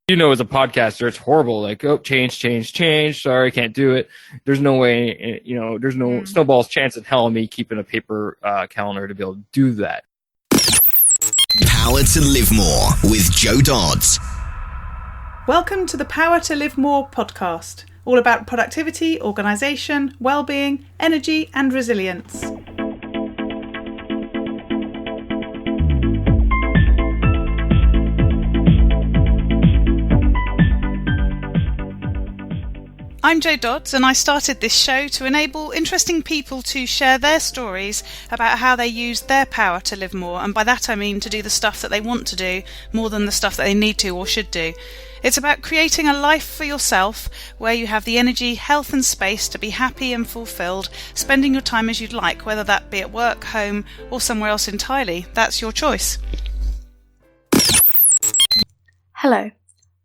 As a podcaster, it's horrible. Like, oh, change. Sorry, can't do it. There's no way, there's no snowball's chance in hell of me keeping a paper calendar to be able to do that. Power to Live More with Joe Dodds. Welcome to the Power to Live More podcast, all about productivity, organisation, well-being, energy and resilience. I'm Jo Dodds, and I started this show to enable interesting people to share their stories about how they use their power to live more, and by that I mean to do the stuff that they want to do more than the stuff that they need to or should do. It's about creating a life for yourself where you have the energy, health and space to be happy and fulfilled, spending your time as you'd like, whether that be at work, home or somewhere else entirely. That's your choice. Hello,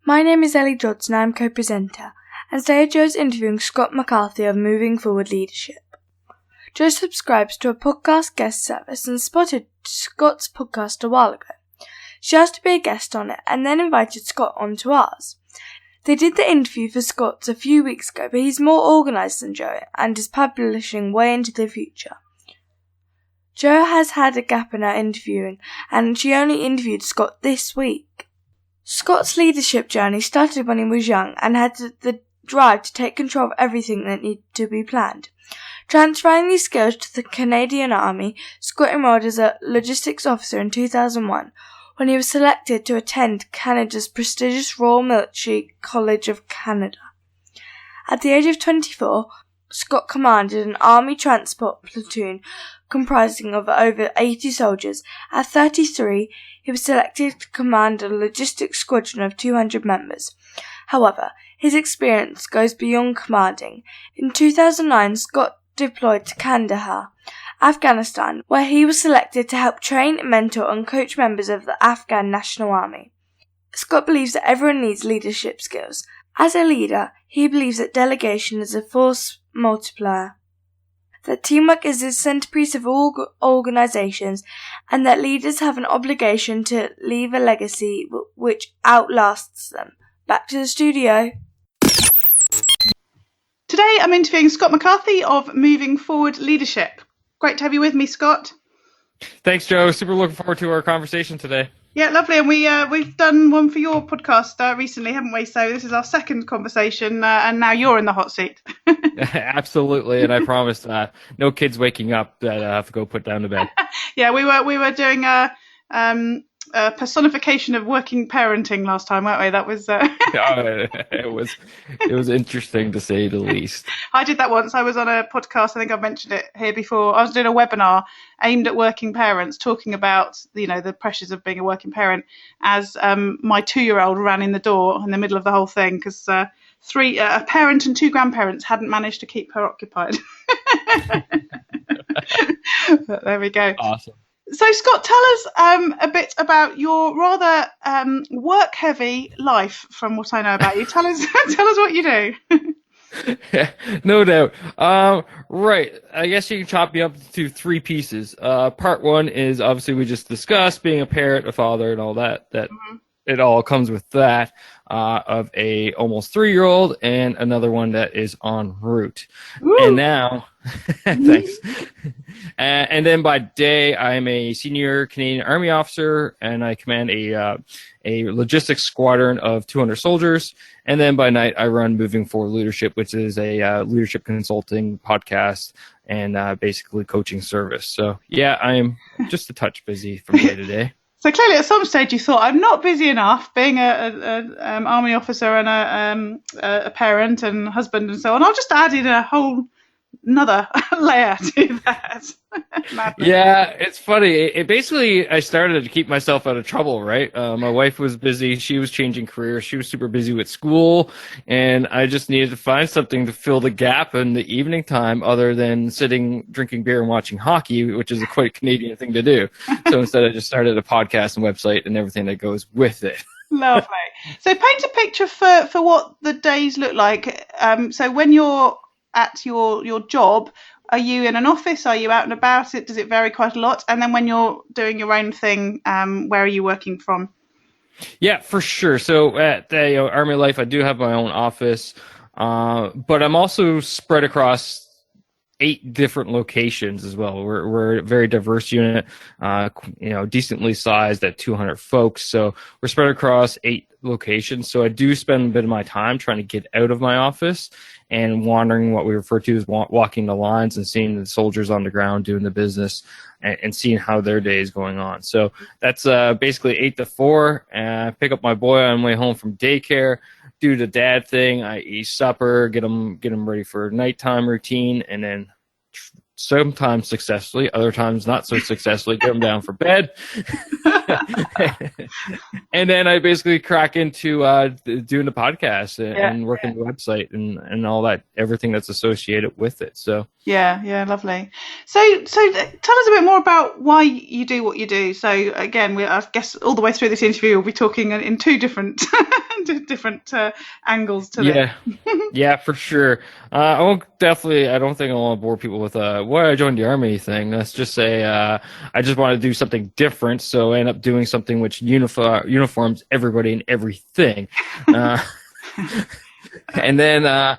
my name is Ellie Dodds and I'm co-presenter. And today Jo is interviewing Scott McCarthy of Moving Forward Leadership. Jo subscribes to a podcast guest service and spotted Scott's podcast a while ago. She asked to be a guest on it and then invited Scott onto ours. They did the interview for Scott's a few weeks ago, but he's more organised than Jo and is publishing way into the future. Jo has had a gap in her interviewing and she only interviewed Scott this week. Scott's leadership journey started when he was young and had the drive to take control of everything that needed to be planned. Transferring these skills to the Canadian Army, Scott enrolled as a logistics officer in 2001 when he was selected to attend Canada's prestigious Royal Military College of Canada. At the age of 24, Scott commanded an Army transport platoon comprising of over 80 soldiers. At 33, he was selected to command a logistics squadron of 200 members. However, his experience goes beyond commanding. In 2009, Scott deployed to Kandahar, Afghanistan, where he was selected to help train, mentor and coach members of the Afghan National Army. Scott believes that everyone needs leadership skills. As a leader, he believes that delegation is a force multiplier, that teamwork is the centerpiece of all organizations, and that leaders have an obligation to leave a legacy which outlasts them. Back to the studio. Today I'm interviewing Scott McCarthy of Moving Forward Leadership. Great to have you with me, Scott. Thanks, Joe. Super looking forward to our conversation today. Yeah, lovely. And we've done one for your podcast recently, haven't we? So this is our second conversation, and now you're in the hot seat. Absolutely, and I promise no kids waking up that I have to go put down to bed. Yeah, we were doing a personification of working parenting last time, weren't we? That was it was interesting to say the least. I did that once. I was on a podcast, I think I've mentioned it here before. I was doing a webinar aimed at working parents, talking about the pressures of being a working parent, as my 2-year-old ran in the door in the middle of the whole thing because a parent and 2 grandparents hadn't managed to keep her occupied. But there we go. Awesome. So, Scott, tell us a bit about your rather work-heavy life. From what I know about you, tell us what you do. Yeah, no doubt. Right. I guess you can chop me up to 3 pieces. Part 1 is obviously we just discussed being a parent, a father, and all that. It all comes with that. Of a almost 3-year-old and another one that is en route. Woo! And now, thanks. And then by day, I'm a senior Canadian Army officer, and I command a logistics squadron of 200 soldiers. And then by night, I run Moving Forward Leadership, which is a leadership consulting podcast and basically coaching service. So yeah, I am just a touch busy from day to day. So clearly, at some stage, you thought, I'm not busy enough being a army officer and a parent and husband and so on. I'll just add in a whole another layer to that. Yeah, it's funny. It basically, I started to keep myself out of trouble, right? My wife was busy. She was changing careers. She was super busy with school. And I just needed to find something to fill the gap in the evening time other than sitting, drinking beer and watching hockey, which is a quite Canadian thing to do. So instead, I just started a podcast and website and everything that goes with it. Lovely. So paint a picture for what the days look like. So when you're at your job, are you in an office? Are you out and about? Does it vary quite a lot? And then when you're doing your own thing, where are you working from? Yeah, for sure. So at the Army Life, I do have my own office, but I'm also spread across 8 different locations as well. We're a very diverse unit, decently sized at 200 folks. So we're spread across 8 locations. So I do spend a bit of my time trying to get out of my office and wandering, what we refer to as walking the lines and seeing the soldiers on the ground doing the business and seeing how their day is going on. So that's basically 8 to 4. Pick up my boy on the way home from daycare, do the dad thing. I eat supper, get him ready for nighttime routine, and then sometimes successfully, other times not so successfully, get him down for bed. And then I basically crack into doing the podcast and working the website and all that, everything that's associated with it. So yeah, lovely. So tell us a bit more about why you do what you do. So again, I guess all the way through this interview, we'll be talking in 2 different angles to this. Yeah, for sure. I don't think I want to bore people with why I joined the Army thing. Let's just say I just want to do something different, so I end up doing something which uniforms everybody and everything. And then I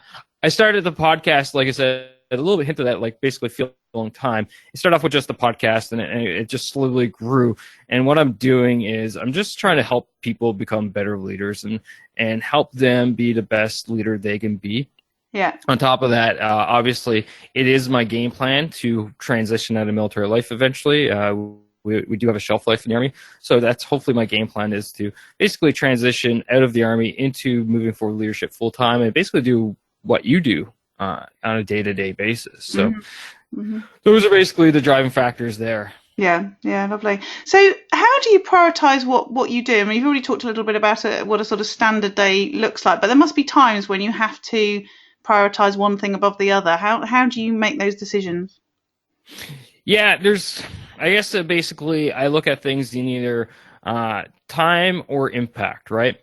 started the podcast, like I said, a little bit hint of that, like basically feel a long time. It started off with just the podcast, and it just slowly grew. And what I'm doing is I'm just trying to help people become better leaders and help them be the best leader they can be. Yeah. On top of that, obviously, it is my game plan to transition out of military life eventually. We do have a shelf life in the Army, so that's hopefully my game plan is to basically transition out of the Army into moving forward leadership full time and basically do what you do on a day-to-day basis. So those are basically the driving factors there. Yeah, lovely. So how do you prioritize what you do? I mean, you've already talked a little bit about what a sort of standard day looks like, but there must be times when you have to prioritize one thing above the other. How do you make those decisions? Yeah, I guess basically I look at things in either time or impact, right?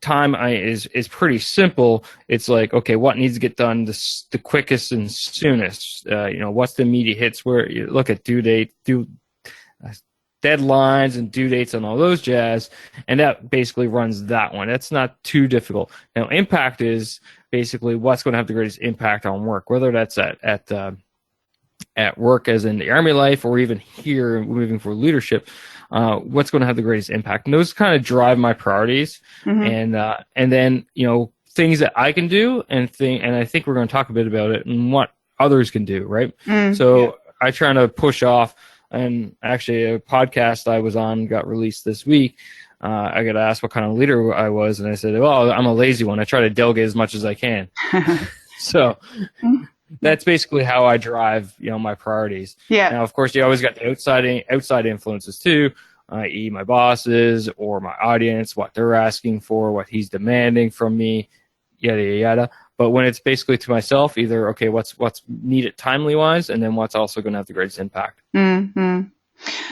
Time is pretty simple. It's like, okay, what needs to get done the quickest and soonest? What's the immediate hits? Where you look at deadlines and due dates and all those jazz, and that basically runs that one. That's not too difficult. Now, impact is basically what's going to have the greatest impact on work, whether that's at work as in the Army life or even here moving for leadership. What's going to have the greatest impact? And those kind of drive my priorities. And then, things that I can do and I think we're going to talk a bit about it and what others can do. Right. I try to push off, and actually a podcast I was on got released this week. I got asked what kind of leader I was. And I said, well, I'm a lazy one. I try to delegate as much as I can. So that's basically how I drive, my priorities. Yeah. Now, of course, you always got the outside influences too, i.e., my bosses or my audience, what they're asking for, what he's demanding from me, yada yada yada. But when it's basically to myself, either okay, what's needed timely wise, and then what's also going to have the greatest impact. Mm-hmm.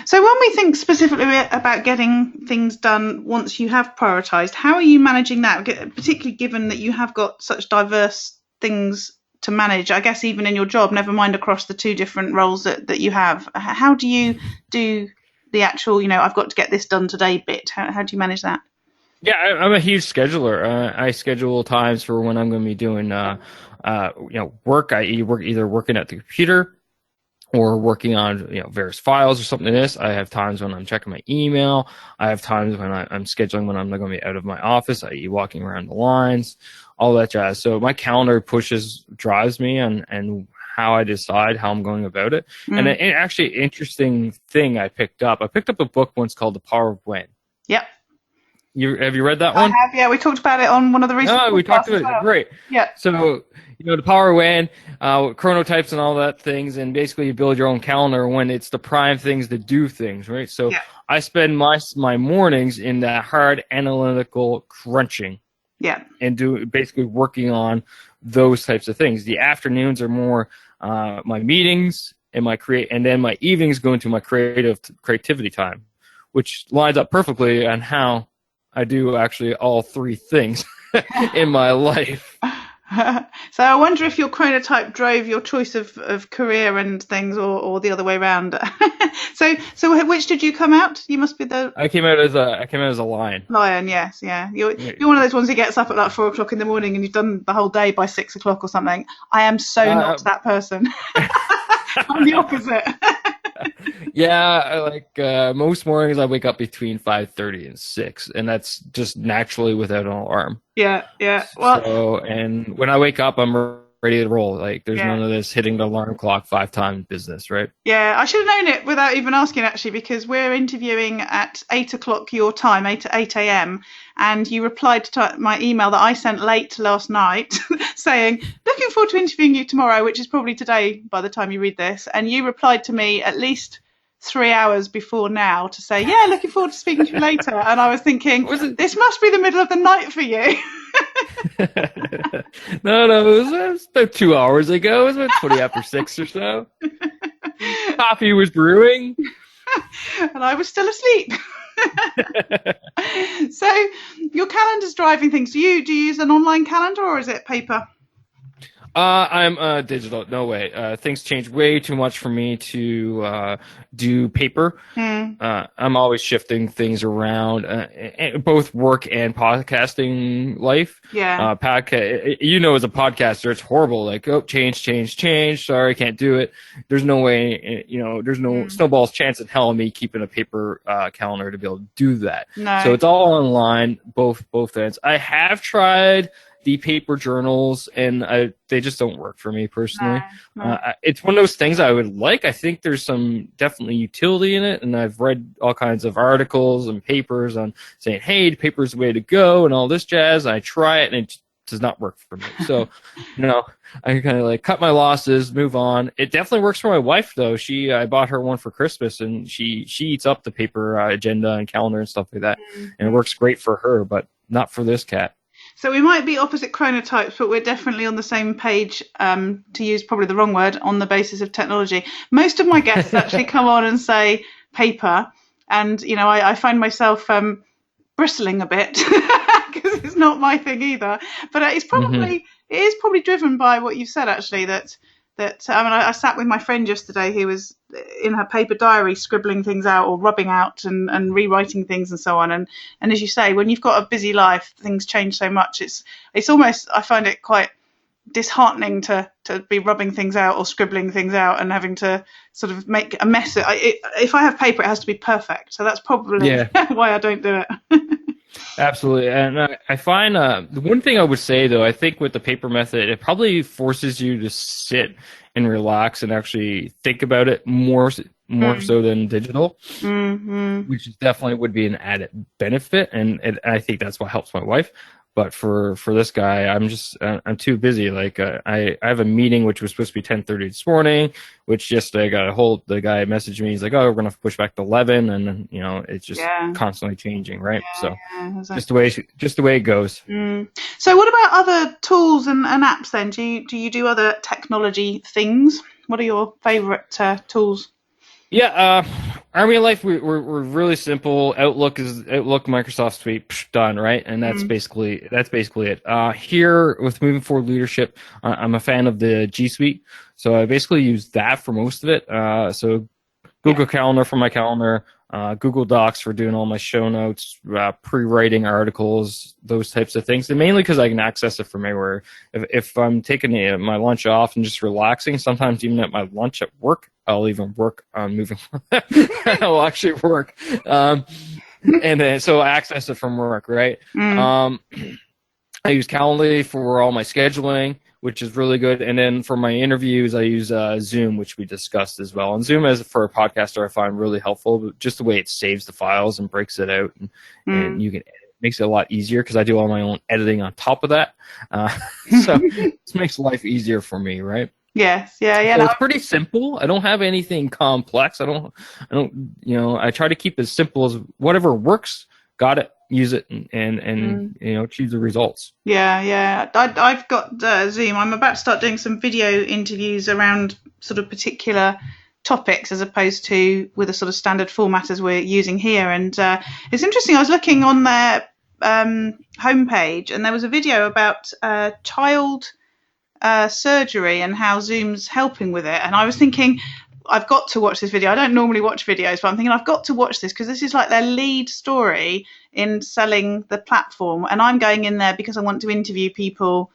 So when we think specifically about getting things done once you have prioritized, how are you managing that, particularly given that you have got such diverse things to manage, I guess, even in your job, never mind across the 2 different roles that you have? How do you do the actual, I've got to get this done today bit? How do you manage that? Yeah, I'm a huge scheduler. I schedule times for when I'm going to be doing, work. Either working at the computer or working on, various files or something like this. I have times when I'm checking my email. I have times when I'm scheduling when I'm not going to be out of my office, i.e. walking around the lines, all that jazz. So my calendar drives me and how I decide how I'm going about it. And an actually interesting thing I picked up a book once called The Power of When. Yep. Have you read that one? I have, yeah. We talked about it on one of the recent podcasts. We talked about it. Great. Yeah. So, the power of when, chronotypes and all that things, and basically you build your own calendar when it's the prime things to do things, right? So I spend my mornings in that hard analytical crunching. Yeah. And basically working on those types of things. The afternoons are more my meetings and and then my evenings go into my creativity time, which lines up perfectly on how I do actually all 3 things in my life. So I wonder if your chronotype drove your choice of career and things, or the other way around. So which did you come out? You must be the I came out as a lion. lion. Yes, yeah. You're one of those ones who gets up at like 4 o'clock in the morning and you've done the whole day by 6 o'clock or something. I am so not that person. I'm the opposite. Yeah, most mornings I wake up between 5:30 and 6, and that's just naturally without an alarm. Yeah. Well, So, and when I wake up, I'm ready to roll. Like, there's none of this hitting the alarm clock 5 times business, right? yeah, I should have known it without even asking, actually, because we're interviewing at 8 o'clock your time, 8 a.m., and you replied to my email that I sent late last night saying, looking forward to interviewing you tomorrow, which is probably today by the time you read this. And you replied to me at least 3 hours before now to say, yeah, looking forward to speaking to you later. And I was thinking, this must be the middle of the night for you. No, it was about 2 hours ago. It was about 20 after 6 or so. Coffee was brewing. And I was still asleep. So your calendar's driving things. Do you use an online calendar or is it paper? I'm digital. No way. Things change way too much for me to do paper. I'm always shifting things around, both work and podcasting life. Yeah. As a podcaster, it's horrible. Like, oh, change. Sorry, can't do it. There's no way. There's no snowball's chance in hell of me keeping a paper calendar to be able to do that. No. So it's all online, both ends. I have tried the paper journals, and they just don't work for me personally. No. It's one of those things I would like. I think there's some definitely utility in it, and I've read all kinds of articles and papers on saying, hey, the paper's the way to go and all this jazz. And I try it, and it does not work for me. So, I kind of cut my losses, move on. It definitely works for my wife, though. I bought her one for Christmas, and she eats up the paper agenda and calendar and stuff like that, and it works great for her, but not for this cat. So we might be opposite chronotypes, but we're definitely on the same page, to use probably the wrong word, on the basis of technology. Most of my guests actually come on and say paper, and I find myself bristling a bit because it's not my thing either. But it is probably driven by what you've said, actually, that I sat with my friend yesterday who was in her paper diary scribbling things out or rubbing out and rewriting things and so on. And as you say, when you've got a busy life, things change so much. It's almost, I find it quite disheartening to be rubbing things out or scribbling things out and having to sort of make a mess. If I have paper, it has to be perfect. So that's probably why I don't do it. Absolutely. And I find the one thing I would say, though, I think with the paper method, it probably forces you to sit and relax and actually think about it more so than digital, which definitely would be an added benefit. And I think that's what helps my wife. But for this guy, I'm too busy. I have a meeting which was supposed to be 10:30 this morning, which just I got a hold. The guy messaged me. He's like, "Oh, we're gonna push back to 11," and it's just constantly changing, right? Exactly. just the way it goes. So, what about other tools and apps then? Do you do other technology things? What are your favorite tools? Yeah, Army of Life, we're really simple. Outlook, Microsoft Suite, done, right? And that's basically it. Here with Moving Forward Leadership, I'm a fan of the G Suite, so I basically use that for most of it. So Google Calendar for my calendar, Google Docs for doing all my show notes, pre-writing articles, those types of things. And mainly because I can access it from anywhere. If I'm taking my lunch off and just relaxing, sometimes even at my lunch at work, I'll even work on moving. I'll actually work. And then, so I access it from work, right? I use Calendly for all my scheduling, which is really good. And then for my interviews, I use Zoom, which we discussed as well. And Zoom, for a podcaster, I find really helpful. Just the way it saves the files and breaks it out, and you can edit. It makes it a lot easier because I do all my own editing on top of that. So this makes life easier for me, right? Yes, yeah. So it's pretty simple. I don't have anything complex. I don't. I try to keep it as simple as whatever works. Got it. Use it and achieve the results. Yeah. I've got Zoom. I'm about to start doing some video interviews around sort of particular topics as opposed to with a sort of standard format as we're using here. And it's interesting. I was looking on their homepage and there was a video about child surgery and how Zoom's helping with it. And I was thinking, I've got to watch this video. I don't normally watch videos, but I'm thinking I've got to watch this because this is like their lead story in selling the platform. And I'm going in there because I want to interview people,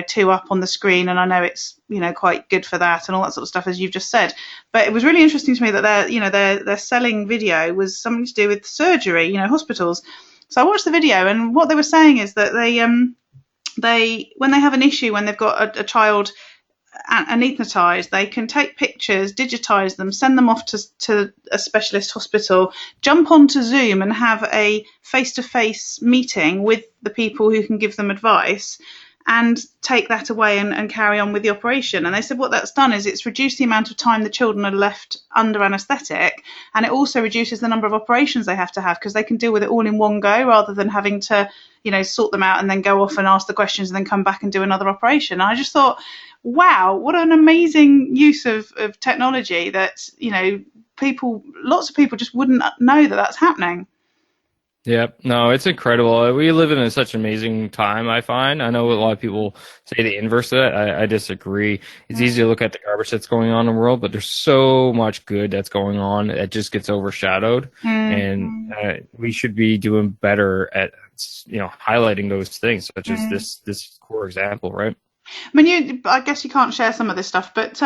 two up on the screen. And I know it's, quite good for that and all that sort of stuff, as you've just said. But it was really interesting to me that their selling video was something to do with surgery, hospitals. So I watched the video, and what they were saying is that they when they have an issue, when they've got a child anaesthetised, they can take pictures, digitise them, send them off to a specialist hospital, jump onto Zoom and have a face-to-face meeting with the people who can give them advice, and take that away and carry on with the operation. And they said what that's done is it's reduced the amount of time the children are left under anaesthetic, and it also reduces the number of operations they have to have, because they can deal with it all in one go rather than having to, sort them out and then go off and ask the questions and then come back and do another operation. And I just thought, wow, what an amazing use of technology that, lots of people just wouldn't know that that's happening. Yep. No, it's incredible. We live in such an amazing time, I find. I know a lot of people say the inverse of that. I disagree. It's easy to look at the garbage that's going on in the world, but there's so much good that's going on that just gets overshadowed. And we should be doing better at, highlighting those things, such as this core example, right? I mean, I guess you can't share some of this stuff, but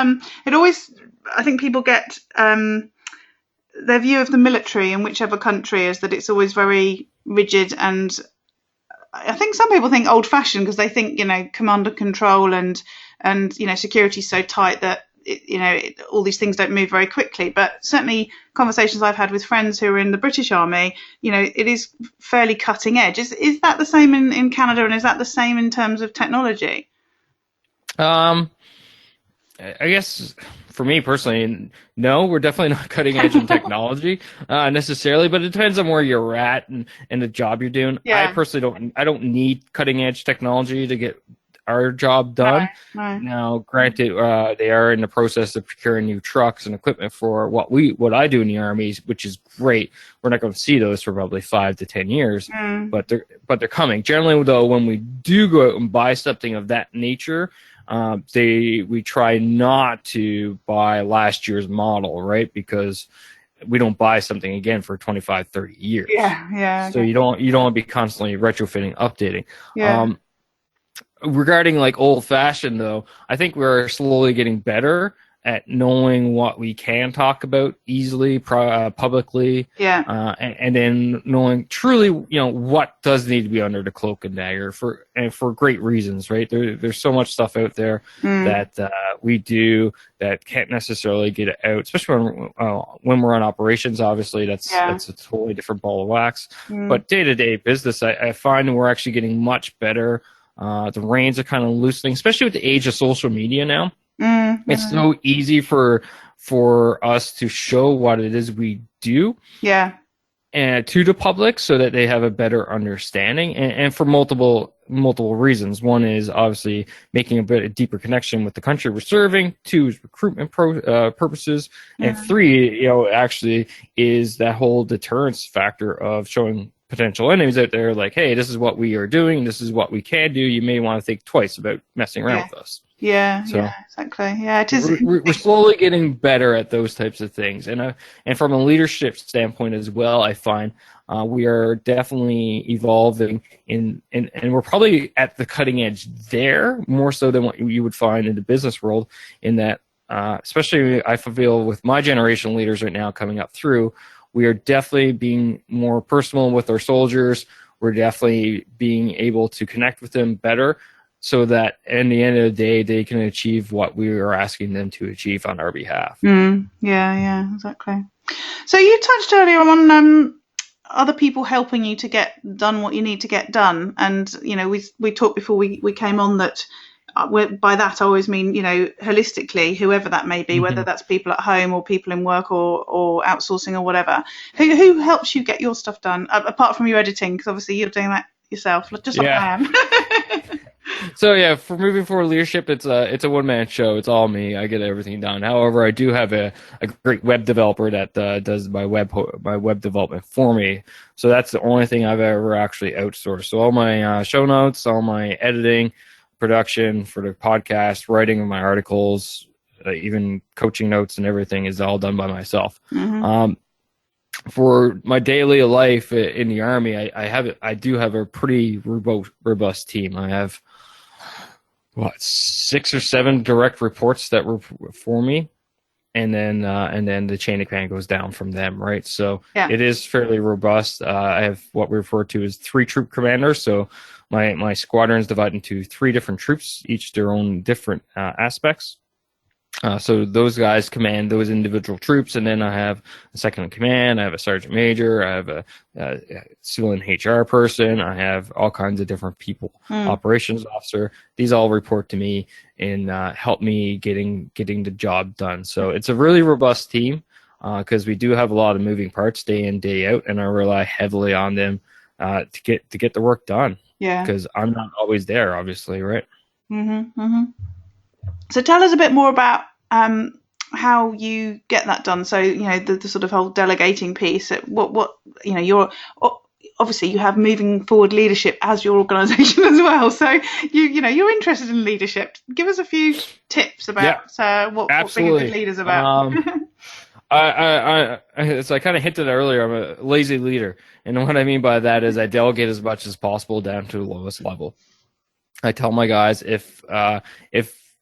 it always, I think people get their view of the military in whichever country is that it's always very rigid, and I think some people think old-fashioned because they think, command and control and security is so tight that all these things don't move very quickly. But certainly conversations I've had with friends who are in the British Army, it is fairly cutting edge. Is that the same in Canada, and is that the same in terms of technology? I guess for me personally, no, we're definitely not cutting edge in technology necessarily, but it depends on where you're at and the job you're doing. Yeah. I personally don't need cutting edge technology to get our job done. Right. Now, granted, they are in the process of procuring new trucks and equipment for what I do in the Army, which is great. We're not going to see those for probably 5 to 10 years, but they're coming. Generally, though, when we do go out and buy something of that nature, we try not to buy last year's model, right? Because we don't buy something again for 25, 30 years. Yeah. So you don't want to be constantly retrofitting, updating. Yeah. Regarding like old fashioned though, I think we're slowly getting better at knowing what we can talk about easily, publicly. Yeah. And then knowing truly, what does need to be under the cloak and dagger for great reasons, right? There's so much stuff out there that we do that can't necessarily get it out, especially when we're on operations. Obviously, that's a totally different ball of wax. But day-to-day business, I find we're actually getting much better. The reins are kind of loosening, especially with the age of social media now. It's so easy for us to show what it is we do, and to the public so that they have a better understanding, and for multiple reasons. One is obviously making a bit of deeper connection with the country we're serving. 2 is recruitment purposes, and 3, actually is that whole deterrence factor of showing potential enemies out there, like, hey, this is what we are doing, this is what we can do. You may want to think twice about messing around with us. Yeah, exactly. Yeah, it is. We're slowly getting better at those types of things, and from a leadership standpoint as well, I find we are definitely evolving and we're probably at the cutting edge there, more so than what you would find in the business world. In that, especially I feel with my generation of leaders right now coming up through, we are definitely being more personal with our soldiers. We're definitely being able to connect with them better, so that in the end of the day, they can achieve what we are asking them to achieve on our behalf. Yeah, exactly. So you touched earlier on other people helping you to get done what you need to get done. And, we talked before we came on that by that I always mean, holistically, whoever that may be, whether that's people at home or people in work or outsourcing or whatever. Who helps you get your stuff done, apart from your editing? Because obviously you're doing that yourself, just like I am. So for moving forward leadership, it's a one-man show. It's all me. I get everything done. However, I do have a great web developer that does my web development for me. So that's the only thing I've ever actually outsourced. So all my show notes, all my editing, production for the podcast, writing of my articles, even coaching notes and everything is all done by myself. For my daily life in the Army, I do have a pretty robust team. I have 6 or 7 direct reports that were for me, and then the chain of command goes down from them, right? So it is fairly robust. I have what we refer to as 3 troop commanders. So my squadron is divided into 3 different troops, each their own different aspects. So those guys command those individual troops, and then I have a second in command, I have a sergeant major, I have a civilian HR person, I have all kinds of different people, operations officer. These all report to me and help me getting the job done. So it's a really robust team because we do have a lot of moving parts day in, day out, and I rely heavily on them to get the work done. Yeah, because I'm not always there, obviously, right? So tell us a bit more about how you get that done. So, the sort of whole delegating piece. What you're obviously you have moving forward leadership as your organisation as well. So you're interested in leadership. Give us a few tips about what being a good leader is about. I kind of hinted earlier, I'm a lazy leader, and what I mean by that is I delegate as much as possible down to the lowest level. I tell my guys if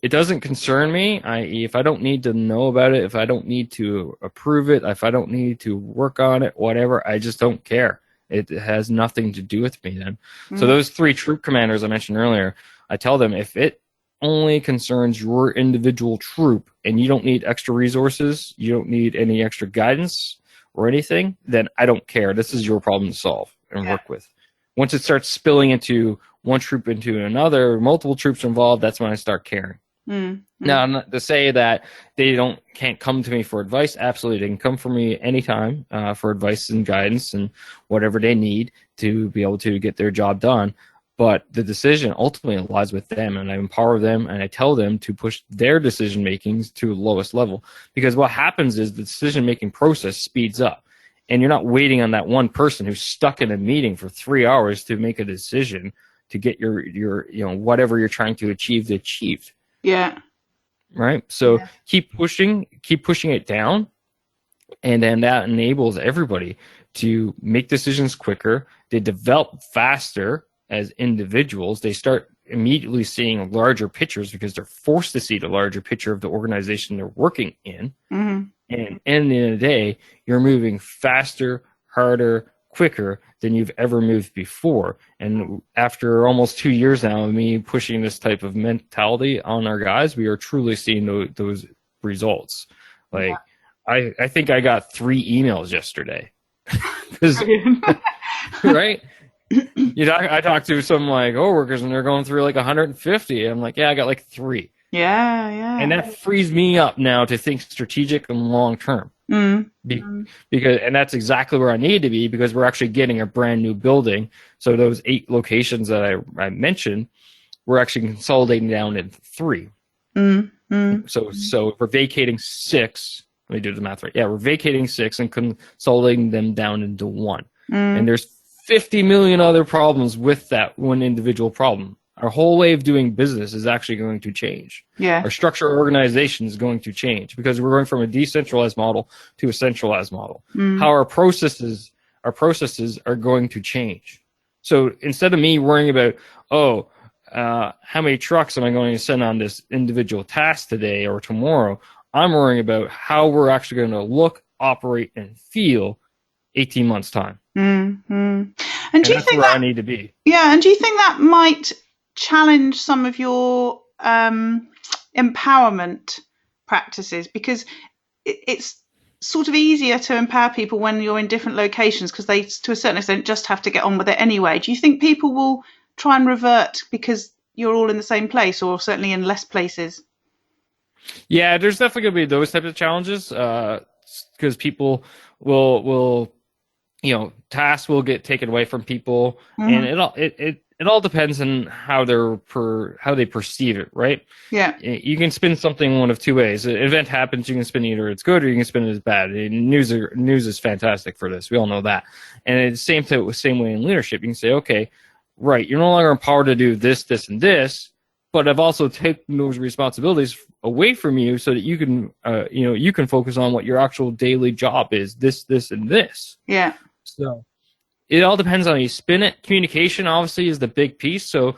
it doesn't concern me, i.e., if I don't need to know about it, if I don't need to approve it, if I don't need to work on it, whatever, I just don't care. It has nothing to do with me then. So those 3 troop commanders I mentioned earlier, I tell them if it only concerns your individual troop and you don't need extra resources, you don't need any extra guidance or anything, then I don't care. This is your problem to solve and work with. Once it starts spilling into one troop into another, multiple troops involved, that's when I start caring. Now, not to say that they can't come to me for advice. Absolutely, they can come for me anytime for advice and guidance and whatever they need to be able to get their job done. But the decision ultimately lies with them, and I empower them, and I tell them to push their decision makings to the lowest level. Because what happens is the decision making process speeds up, and you're not waiting on that one person who's stuck in a meeting for 3 hours to make a decision to get your whatever you're trying to achieve achieved. Yeah. Right. So keep pushing it down, and then that enables everybody to make decisions quicker. They develop faster as individuals. They start immediately seeing larger pictures because they're forced to see the larger picture of the organization they're working in. And at the end of the day, you're moving faster, harder, quicker than you've ever moved before. And after almost 2 years now of me pushing this type of mentality on our guys, we are truly seeing those results. Like, I think I got 3 emails yesterday. Right? I talked to some coworkers and they're going through 150. I'm like, I got 3. Yeah. And that frees me up now to think strategic and long term. Because that's exactly where I need to be, because we're actually getting a brand new building. So those 8 locations that I mentioned, we're actually consolidating down into 3. So we're vacating 6. Let me do the math right. Yeah, we're vacating 6 and consolidating them down into 1. And there's 50 million other problems with that one individual problem. Our whole way of doing business is actually going to change. Yeah. Our structure of organization is going to change because we're going from a decentralized model to a centralized model. How our processes are going to change. So instead of me worrying about, how many trucks am I going to send on this individual task today or tomorrow, I'm worrying about how we're actually going to look, operate, and feel 18 months time. And do you think where I need to be? Yeah, and do you think that might challenge some of your empowerment practices? Because it's sort of easier to empower people when you're in different locations because they, to a certain extent, just have to get on with it anyway. Do you think people will try and revert because you're all in the same place, or certainly in less places? Yeah, there's definitely going to be those types of challenges because people will tasks will get taken away from people, and it all depends on how they perceive it, right? Yeah. You can spin something one of 2 ways. An event happens, you can spin either it's good or you can spin it as bad. News is fantastic for this. We all know that. And it's the same way in leadership. You can say, okay, right, you're no longer empowered to do this, this, and this. but I've also taken those responsibilities away from you so that you can, you can focus on what your actual daily job is, this, and this. Yeah. So it all depends on how you spin it. Communication, obviously, is the big piece. So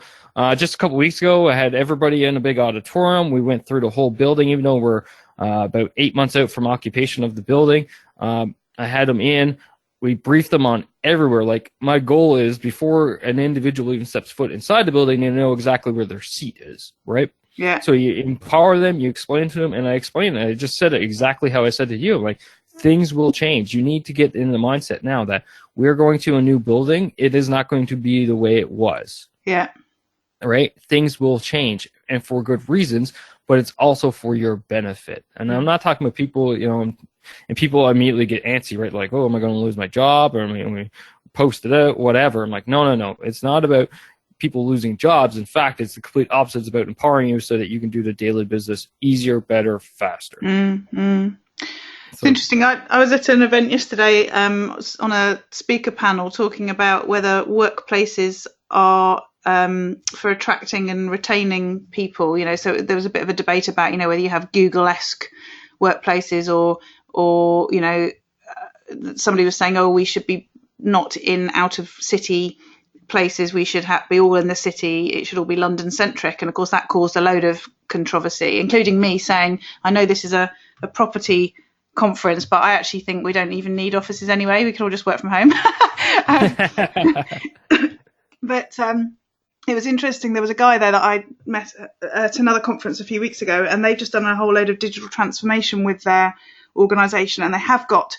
just a couple weeks ago, I had everybody in a big auditorium. We went through the whole building, even though we're about 8 months out from occupation of the building. I had them in. We briefed them on everywhere. Like, my goal is before an individual even steps foot inside the building, they know exactly where their seat is, right? Yeah. So you empower them, you explain to them, and I explained it. I just said it exactly how I said to you. Like, things will change. You need to get in the mindset now that we're going to a new building. It is not going to be the way it was. Yeah. Right? Things will change, and for good reasons, but it's also for your benefit. And I'm not talking about people, and people immediately get antsy, right? Like, oh, am I going to lose my job? Or am I going to post it out? Whatever. I'm like, no. It's not about people losing jobs. In fact, it's the complete opposite. It's about empowering you so that you can do the daily business easier, better, faster. It's interesting. I was at an event yesterday on a speaker panel talking about whether workplaces are for attracting and retaining people. So there was a bit of a debate about, whether you have Google-esque workplaces or somebody was saying, oh, we should be not in out of city places. We should be all in the city. It should all be London centric. And of course that caused a load of controversy, including me saying, I know this is a property conference, but I actually think we don't even need offices anyway. We can all just work from home. But it was interesting. There was a guy there that I met at another conference a few weeks ago, and they've just done a whole load of digital transformation with their organisation, and they have got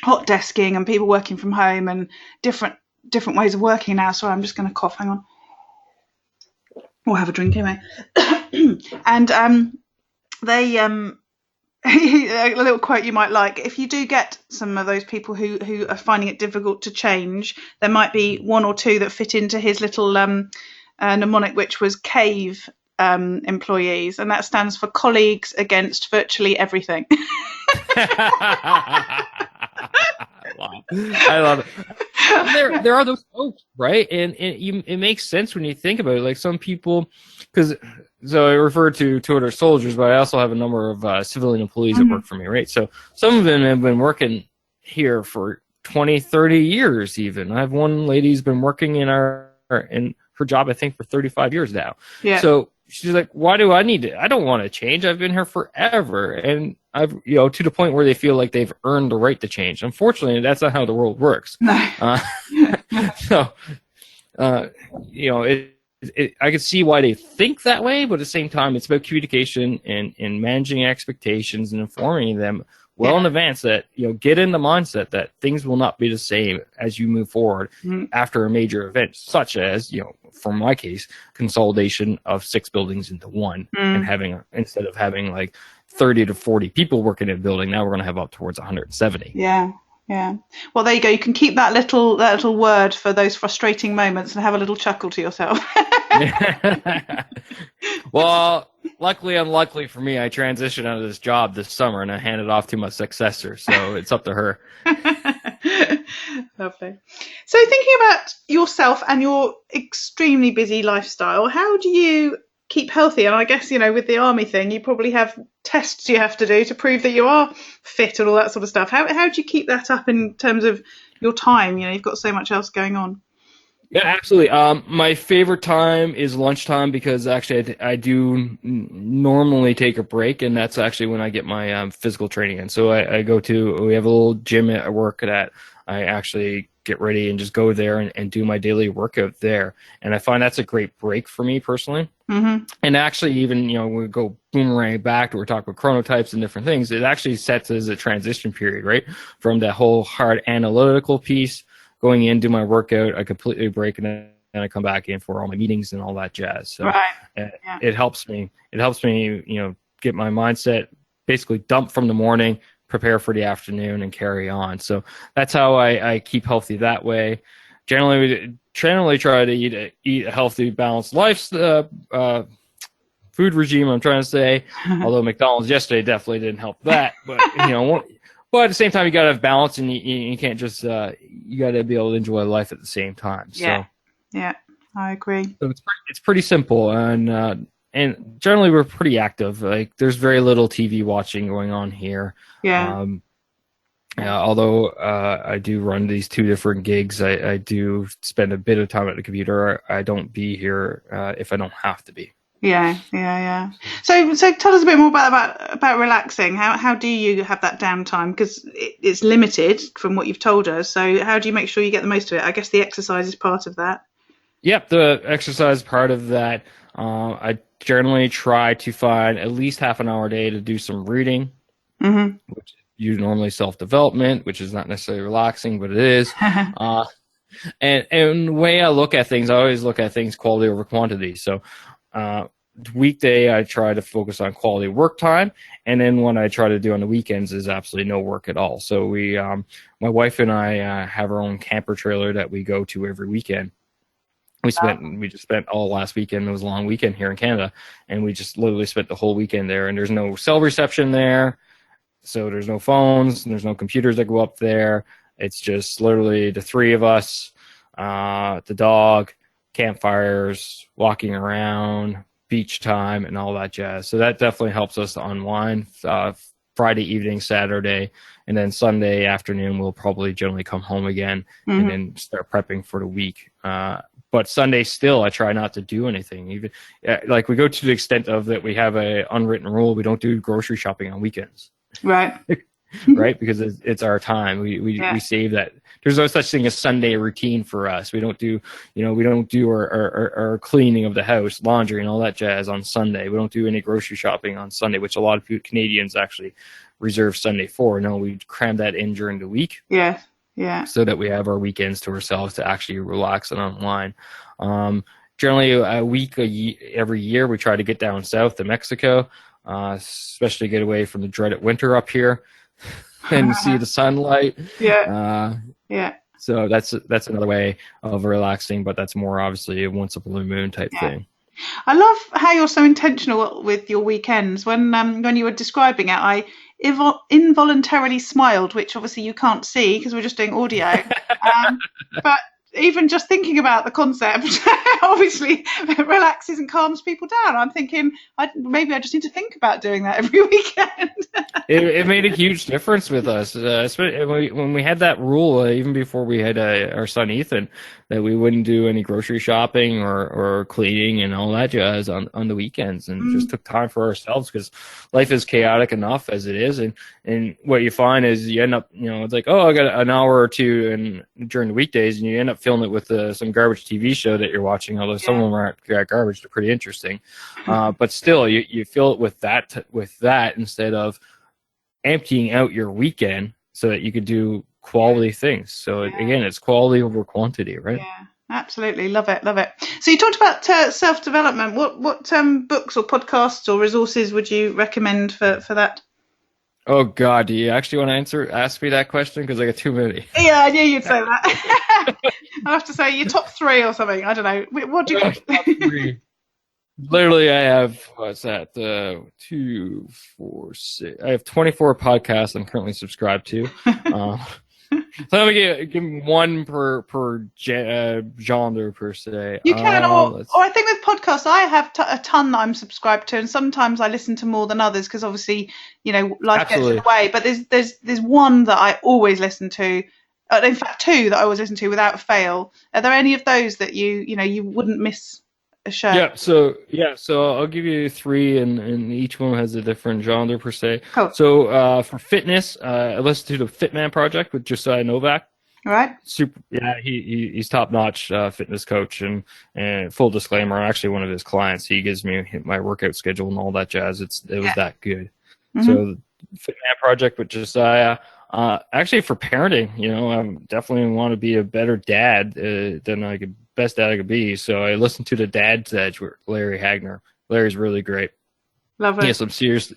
hot desking and people working from home and different ways of working now. Sorry, I'm just going to cough. Hang on. Or have a drink anyway. And they a little quote you might like: if you do get some of those people who are finding it difficult to change, there might be one or two that fit into his little mnemonic, which was CAVE employees, and that stands for colleagues against virtually everything. Wow. I love it. There are those folks, right? And it makes sense when you think about it. Like, some people, so I refer to Twitter soldiers, but I also have a number of civilian employees that work for me, right? So some of them have been working here for 20, 30 years even. I have one lady who's been working in her job, I think, for 35 years now. Yeah. So she's like, why do I need to? I don't want to change. I've been here forever. And I've, to the point where they feel like they've earned the right to change. Unfortunately, that's not how the world works. So, I can see why they think that way, but at the same time, it's about communication and managing expectations and informing them well in advance that, get in the mindset that things will not be the same as you move forward after a major event, such as, for my case, consolidation of 6 buildings into one, and instead of having like 30 to 40 people working in a building, now we're going to have up towards 170. Yeah. Well, there you go. You can keep that little word for those frustrating moments and have a little chuckle to yourself. Well, luckily, unluckily for me, I transitioned out of this job this summer and I handed it off to my successor, so it's up to her. Lovely. So, thinking about yourself and your extremely busy lifestyle, how do you keep healthy? And I guess, with the army thing, you probably have tests you have to do to prove that you are fit and all that sort of stuff. How do you keep that up in terms of your time? You've got so much else going on. Yeah, absolutely. My favorite time is lunchtime, because actually I do normally take a break, and that's actually when I get my physical training in. So we have a little gym at work that I actually get ready and just go there and do my daily workout there. And I find that's a great break for me personally. Mm-hmm. And actually, even, we go boomerang back to, we're talking about chronotypes and different things. It actually sets as a transition period, right? From that whole hard analytical piece, going in, do my workout, I completely break, and then I come back in for all my meetings and all that jazz. So it helps me. It helps me, get my mindset basically dump from the morning, prepare for the afternoon, and carry on. So that's how I keep healthy that way. Generally try to eat a healthy, balanced food regime, I'm trying to say. Although McDonald's yesterday definitely didn't help that. But, but at the same time, you got to have balance, and you can't just, you got to be able to enjoy life at the same time. So. Yeah. I agree. So it's pretty simple, and generally we're pretty active. Like there's very little TV watching going on here. Yeah. Although I do run these two different gigs, I do spend a bit of time at the computer. I don't be here if I don't have to be. Yeah. So tell us a bit more about relaxing. How do you have that downtime? Because it's limited from what you've told us. So how do you make sure you get the most of it? I guess the exercise is part of that. Yep, the exercise part of that. I generally try to find at least half an hour a day to do some reading, which is normally self-development, which is not necessarily relaxing, but it is. And the way I look at things, I always look at things quality over quantity. So weekday, I try to focus on quality work time, and then what I try to do on the weekends is absolutely no work at all. So my wife and I have our own camper trailer that we go to every weekend. We just spent all last weekend. It was a long weekend here in Canada, and we just literally spent the whole weekend there. And there's no cell reception there, so there's no phones, and there's no computers that go up there. It's just literally the three of us, the dog, campfires, walking around, beach time, and all that jazz. So that definitely helps us to unwind. Friday evening, Saturday, and then Sunday afternoon, we'll probably generally come home again and then start prepping for the week. But Sunday still, I try not to do anything. Even like we go to the extent of that we have a unwritten rule: we don't do grocery shopping on weekends. Right. Right, because it's our time. We save that. There's no such thing as Sunday routine for us. We don't do our cleaning of the house, laundry, and all that jazz on Sunday. We don't do any grocery shopping on Sunday, which a lot of Canadians actually reserve Sunday for. No, we cram that in during the week. Yeah. So that we have our weekends to ourselves to actually relax and unwind. Generally, a week every year, we try to get down south to Mexico, especially get away from the dreaded winter up here and see the sunlight. Yeah. So that's another way of relaxing, but that's more obviously a once a blue moon type thing. I love how you're so intentional with your weekends. When you were describing it, I involuntarily smiled, which obviously you can't see because we're just doing audio. But even just thinking about the concept obviously relaxes and calms people down. I'm thinking maybe I just need to think about doing that every weekend. It made a huge difference with us, especially when we had that rule, even before we had our son Ethan, that we wouldn't do any grocery shopping or cleaning and all that jazz on the weekends, and just took time for ourselves because life is chaotic enough as it is. And what you find is you end up, it's like, oh, I got an hour or two during the weekdays, and you end up filling it with some garbage TV show that you're watching, although some of them aren't garbage, they're pretty interesting. But still, you fill it with that instead of emptying out your weekend so that you could do quality things. So again, it's quality over quantity, right? Yeah, absolutely. Love it. So you talked about self-development. What books or podcasts or resources would you recommend for that? Oh God, do you actually want to ask me that question? Because I got too many. Yeah, I knew you'd say that. I'll have to say your top three or something. I don't know. What do you top three? Literally, I have, what's that? 2, 4, 6. I have 24 podcasts I'm currently subscribed to. So I'm gonna give one per genre per se. You can, or I think with podcasts, I have a ton that I'm subscribed to, and sometimes I listen to more than others because obviously, life gets in the way. But there's one that I always listen to. In fact, two that I always listen to without fail. Are there any of those that you wouldn't miss a show? So I'll give you three, and each one has a different genre per se. Cool. So for fitness, I listen to the Fitman Project with Josiah Novak. All right. Super. Yeah, he's top notch fitness coach, and full disclaimer, I'm actually one of his clients. He gives me my workout schedule and all that jazz. It was that good. Mm-hmm. So the Fitman Project with Josiah. Actually, for parenting, I definitely want to be a better dad than best dad I could be. So I listened to the Dad's Edge with Larry Hagner. Larry's really great. Love it. He has some serious,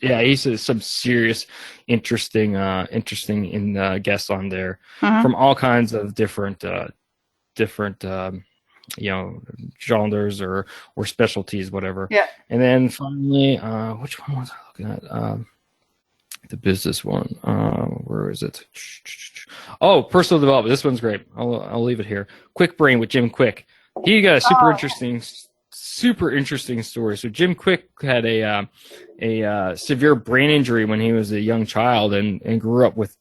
interesting guests on there from all kinds of different genres or specialties, whatever. Yeah. And then finally, which one was I looking at? The business one. Where is it? Oh, personal development. This one's great. I'll leave it here. Quick Brain with Jim Quick. he got a super interesting story. So Jim Quick had a severe brain injury when he was a young child and grew up with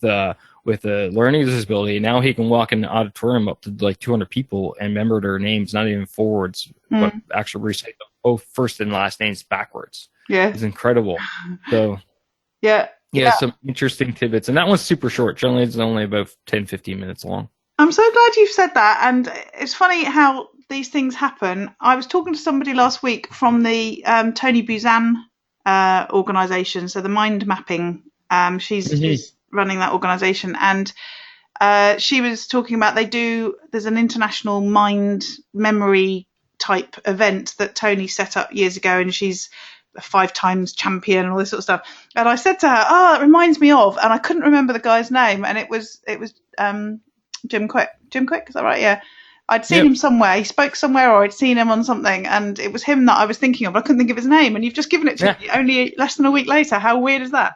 a learning disability. Now he can walk in the auditorium up to like 200 people and remember their names, not even forwards, but actually recite both first and last names backwards. Yeah. It's incredible. So yeah, some interesting tidbits. And that one's super short. Generally, it's only about 10, 15 minutes long. I'm so glad you've said that. And it's funny how these things happen. I was talking to somebody last week from the Tony Buzan organisation, so the mind mapping. She's running that organisation, and she was talking about there's an international mind memory type event that Tony set up years ago, and she's a 5 times champion and all this sort of stuff. And I said to her, it reminds me of, and I couldn't remember the guy's name, and it was Jim Quick. Jim Quick, is that right? Yeah. I'd seen him somewhere. He spoke somewhere, or I'd seen him on something, and it was him that I was thinking of. But I couldn't think of his name, and you've just given it to me only less than a week later. How weird is that?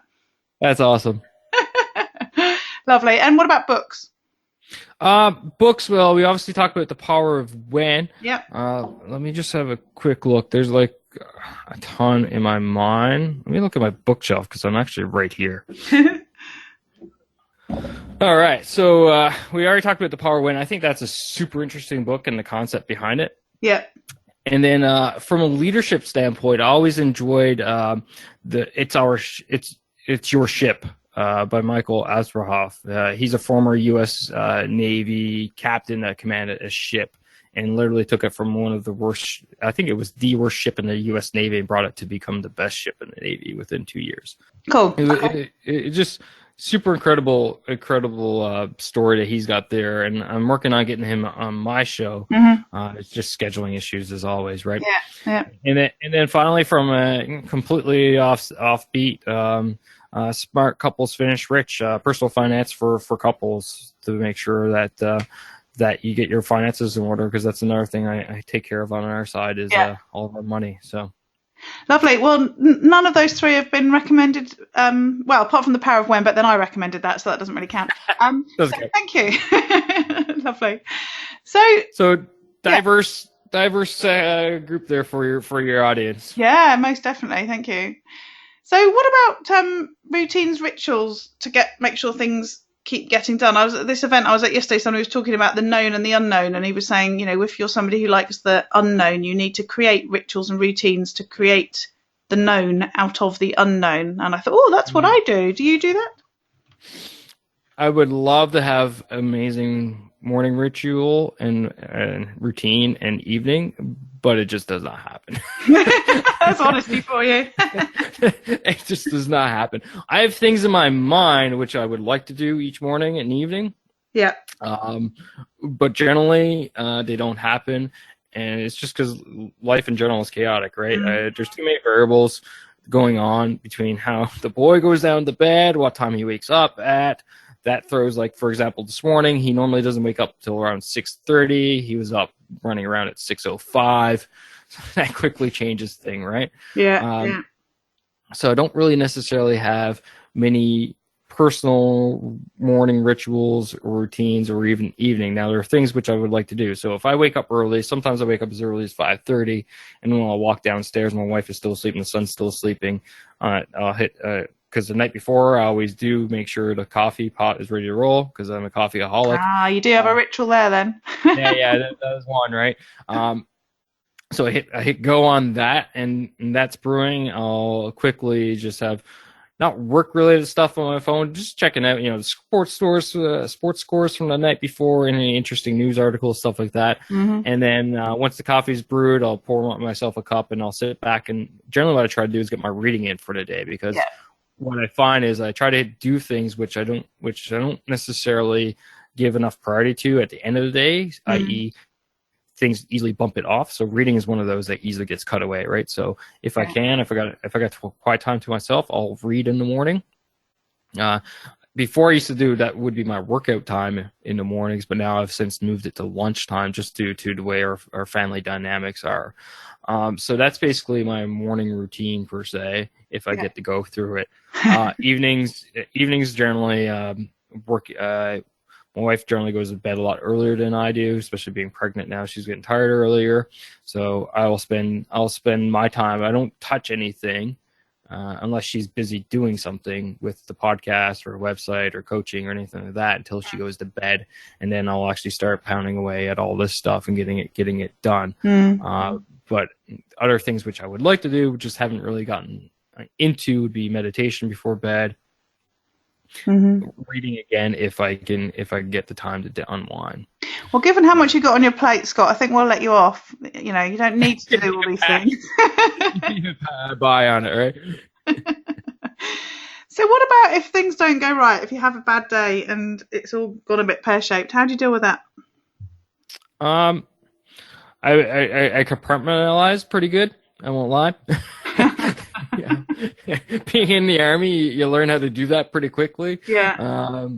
That's awesome. Lovely. And what about books? Books. Well, we obviously talked about The Power of When. Yep. Let me just have a quick look. There's like a ton in my mind. Let me look at my bookshelf because I'm actually right here. All right. So we already talked about The Power of When. I think that's a super interesting book and the concept behind it. Yeah. And then from a leadership standpoint, I always enjoyed It's Your Ship by Michael Azrahoff. He's a former U.S. Navy captain that commanded a ship and literally took it from one of the worst, I think it was the worst ship in the U.S. Navy, and brought it to become the best ship in the Navy within 2 years. Cool. It just super incredible story that he's got there. And I'm working on getting him on my show. It's just scheduling issues as always, right? Yeah. And then finally, from a completely offbeat, Smart Couples Finish Rich, personal finance for couples to make sure that you get your finances in order, because that's another thing I take care of on our side is all of our money. So lovely. Well, none of those 3 have been recommended. Well, apart from The Power of When, but then I recommended that, so that doesn't really count. Thank you. Lovely. So diverse group there for your audience. Yeah, most definitely. Thank you. So what about routines, rituals to make sure things keep getting done? I was at this event I was at yesterday. Somebody was talking about the known and the unknown, and he was saying, if you're somebody who likes the unknown, you need to create rituals and routines to create the known out of the unknown. And I thought, that's what I do. Do you do that? I would love to have amazing morning ritual and routine and evening, but it just does not happen. That's honesty for you. It just does not happen. I have things in my mind which I would like to do each morning and evening. Yeah. But generally, they don't happen, and it's just because life in general is chaotic, right? There's too many variables going on between how the boy goes down to bed, what time he wakes up at. That throws, like, for example, this morning, he normally doesn't wake up till around 6:30. He was up running around at 6:05. So that quickly changes thing, right? Yeah. So I don't really necessarily have many personal morning rituals or routines or even evening. Now, there are things which I would like to do. So if I wake up early, sometimes I wake up as early as 5:30, and then I'll walk downstairs. My wife is still sleeping. The son's still sleeping. I'll hit... because the night before, I always do make sure the coffee pot is ready to roll, because I'm a coffeeaholic. You do have a ritual there then. that was one, right? So I hit go on that, and that's brewing. I'll quickly just have not work-related stuff on my phone, just checking out, the sports scores from the night before, any interesting news articles, stuff like that. And then once the coffee's brewed, I'll pour myself a cup, and I'll sit back. And generally what I try to do is get my reading in for the day, because what I find is I try to do things which I don't necessarily give enough priority to at the end of the day, i.e. things easily bump it off. So reading is one of those that easily gets cut away, right? So if I got quiet time to myself, I'll read in the morning. Before I used to do that would be my workout time in the mornings, but now I've since moved it to lunchtime just due to the way our family dynamics are. So that's basically my morning routine per se, if I get to go through it. Evenings generally My wife generally goes to bed a lot earlier than I do, especially being pregnant now. She's getting tired earlier. So I'll spend my time. I don't touch anything unless she's busy doing something with the podcast or website or coaching or anything like that until she goes to bed. And then I'll actually start pounding away at all this stuff and getting it done. But other things which I would like to do, just haven't really gotten into, would be meditation before bed. Reading again if I can get the time to unwind. Well, given how much you got on your plate, Scott, I think we'll let you off. You know, you don't need to do all these things. Buy on it, right? So what about if things don't go right? If you have a bad day and it's all gone a bit pear-shaped, how do you deal with that? I compartmentalize pretty good. I won't lie. Yeah. Being in the Army, you learn how to do that pretty quickly. Yeah.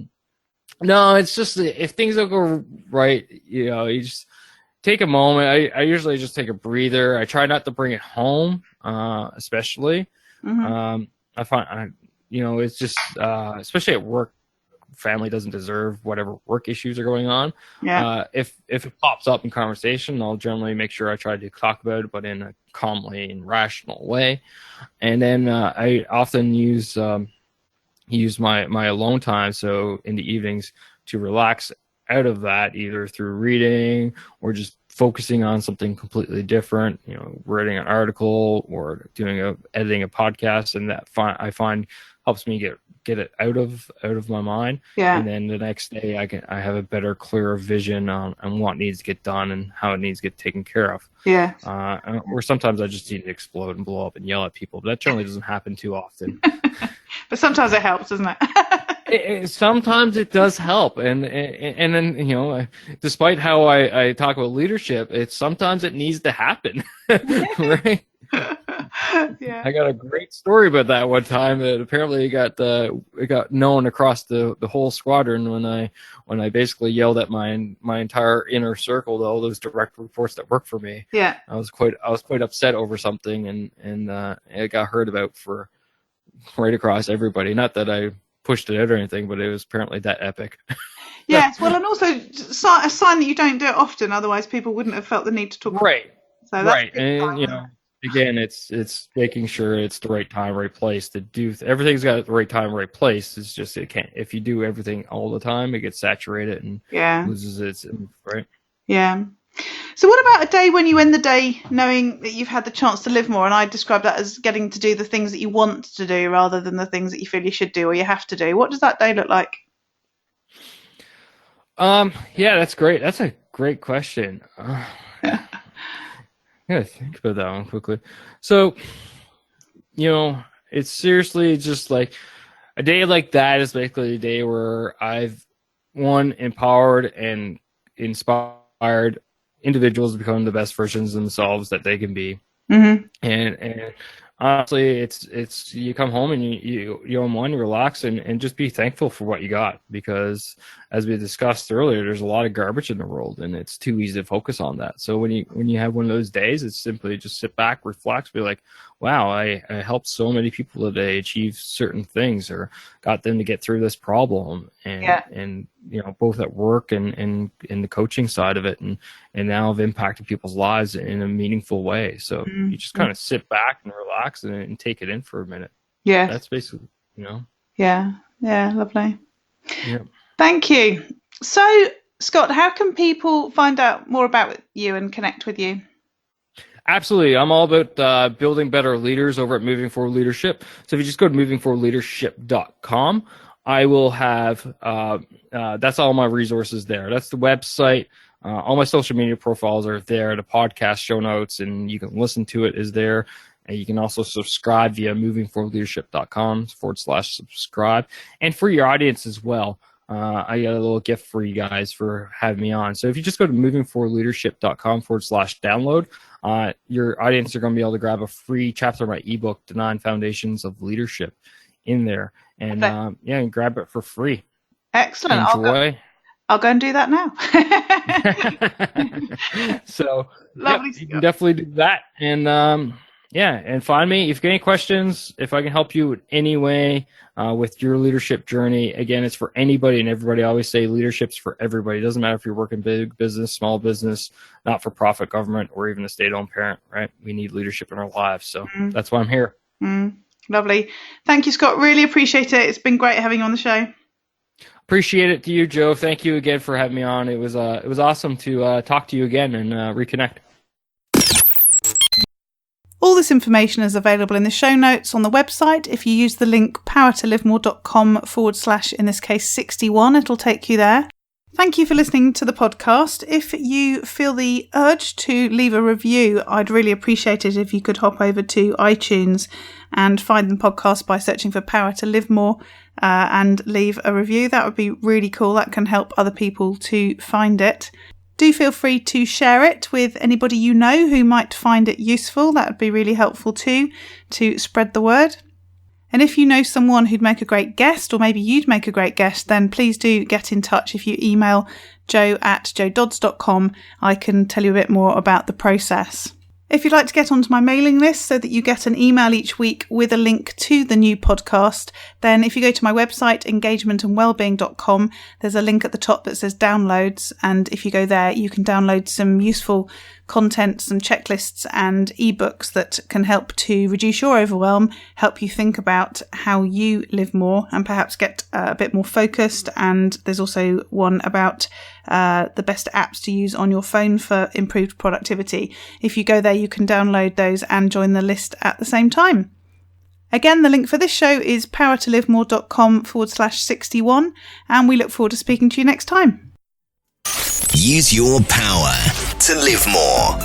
No, it's just if things don't go right, you just take a moment. I usually just take a breather. I try not to bring it home, especially. I find, it's just, especially at work, family doesn't deserve whatever work issues are going on. Yeah. If it pops up in conversation, I'll generally make sure I try to talk about it, but in a calmly and rational way. And then I often use my alone time, so in the evenings, to relax out of that, either through reading or just focusing on something completely different, writing an article or editing a podcast, and that I find helps me get it out of my mind. Yeah. And then the next day I have a better, clearer vision on what needs to get done and how it needs to get taken care of. Yeah. Or sometimes I just need to explode and blow up and yell at people, but that generally doesn't happen too often. But sometimes it helps, doesn't it? Sometimes it does help, and then despite how I talk about leadership, sometimes it needs to happen, right? Yeah. I got a great story about that one time. That apparently it got known across the whole squadron when I basically yelled at my entire inner circle, all those direct reports that work for me. Yeah. I was quite upset over something, and it got heard about for right across everybody. Not that I pushed it out or anything, but it was apparently that epic. Yes, well, and also a sign that you don't do it often, otherwise people wouldn't have felt the need to talk. Right. So that's right, and again, it's making sure it's the right time, right place to do. Everything's got the right time, right place. It's just it can't. If you do everything all the time, it gets saturated and loses its right. Yeah. So what about a day when you end the day knowing that you've had the chance to live more? And I describe that as getting to do the things that you want to do rather than the things that you feel you should do or you have to do. What does that day look like? Yeah, that's great. That's a great question. I gotta think about that one quickly. So, it's seriously just like a day like that is basically a day where I've empowered and inspired individuals to become the best versions of themselves that they can be. And honestly, it's you come home and you unwind, you relax, and just be thankful for what you got, because as we discussed earlier, there's a lot of garbage in the world and it's too easy to focus on that. So when you have one of those days, it's simply just sit back, reflect, be like, wow, I helped so many people today achieve certain things or got them to get through this problem, and both at work and the coaching side of it, and now I've impacted people's lives in a meaningful way. So you just kind of sit back and relax and take it in for a minute. Yeah, that's basically Yeah, lovely. Yeah. Thank you. So, Scott, how can people find out more about you and connect with you? Absolutely. I'm all about building better leaders over at Moving Forward Leadership. So if you just go to movingforwardleadership.com, I will have that's all my resources there. That's the website. All my social media profiles are there. The podcast show notes, and you can listen to it is there. And you can also subscribe via movingforwardleadership.com/subscribe. And for your audience as well, I got a little gift for you guys for having me on. So if you just go to movingforwardleadership.com/download, your audience are going to be able to grab a free chapter of my ebook, The 9 Foundations of Leadership, in there. And and grab it for free. Excellent. Enjoy. I'll go and do that now. So lovely. You can definitely do that. And Yeah, and find me if you have any questions, if I can help you in any way with your leadership journey. Again, it's for anybody and everybody. I always say leadership's for everybody. It doesn't matter if you're working big business, small business, not-for-profit government, or even a state-owned parent, right? We need leadership in our lives, so that's why I'm here. Lovely. Thank you, Scott. Really appreciate it. It's been great having you on the show. Appreciate it to you, Joe. Thank you again for having me on. It was awesome to talk to you again and reconnect. All this information is available in the show notes on the website. If you use the link powertolivemore.com/, in this case 61, it'll take you there. Thank you for listening to the podcast. If you feel the urge to leave a review, I'd really appreciate it if you could hop over to iTunes and find the podcast by searching for Power to Live More and leave a review. That would be really cool. That can help other people to find it. Do feel free to share it with anybody you know who might find it useful. That would be really helpful too, to spread the word. And if you know someone who'd make a great guest, or maybe you'd make a great guest, then please do get in touch. If you email joe@joedodds.com, I can tell you a bit more about the process. If you'd like to get onto my mailing list so that you get an email each week with a link to the new podcast, then if you go to my website, engagementandwellbeing.com, there's a link at the top that says downloads. And if you go there, you can download some useful content, some checklists and ebooks that can help to reduce your overwhelm, help you think about how you live more and perhaps get a bit more focused. And there's also one about the best apps to use on your phone for improved productivity. If you go there, you can download those and join the list at the same time. Again, the link for this show is powertolivemore.com/61, and we look forward to speaking to you next time. Use your power to live more.